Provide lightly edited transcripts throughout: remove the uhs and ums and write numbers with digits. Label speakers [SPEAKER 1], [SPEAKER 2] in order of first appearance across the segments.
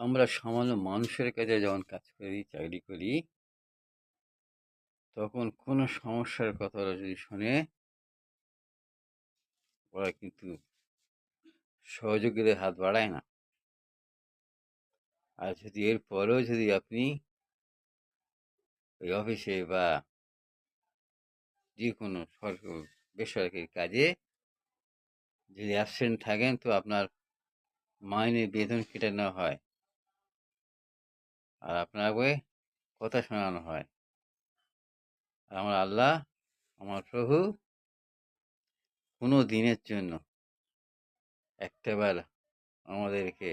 [SPEAKER 1] আমরা সামান্য মানুষের কাছে যখন কাজ করি, চাকরি করি, তখন কোনো সমস্যার কথা ওরা যদি শোনে, ওরা কিন্তু সহযোগীদের হাত বাড়ায় না। আর যদি এরপরেও যদি আপনি ওই অফিসে বা যে কোনো বেসরকারি কাজে যদি অ্যাবসেন্ট থাকেন, তো আপনার মাইনে বেতন কেটে নেওয়া হয়। আর আপনাকে কথা শোনানো হয়। আর আমার আল্লাহ, আমার প্রভু কোনো দিনের জন্য একটাবার আমাদেরকে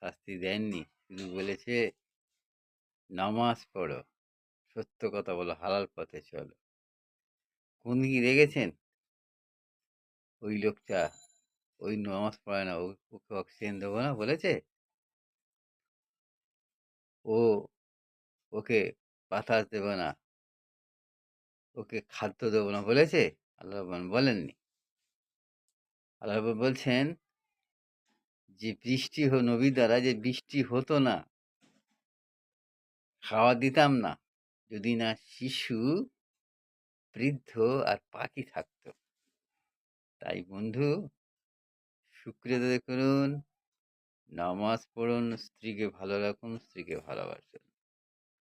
[SPEAKER 1] শাস্তি দেননি। শুধু বলেছে, নামাজ পড়ো, সত্য কথা বলো, হালাল পথে চলো। কোন দিকে রেগেছেন? ওই লোকটা ওই নামাজ পড়ে না, ওকে অক্সিজেন দেবো না বলেছে? ও ওকে বাতাস দেবো না, ওকে খাদ্য দেবো না বলেছে? আল্লাহ বলেননি। আল্লাহ বলছেন যে নবী দ্বারা যে বৃষ্টি হতো না, খাওয়া দিতাম না, যদি না শিশু, বৃদ্ধ আর পাখি থাকতো। তাই বন্ধু, শুকরিয়া আদায় করুন, নামাজ পড়ুন, স্ত্রীকে ভালো রাখুন, স্ত্রীকে ভালোবাসুন।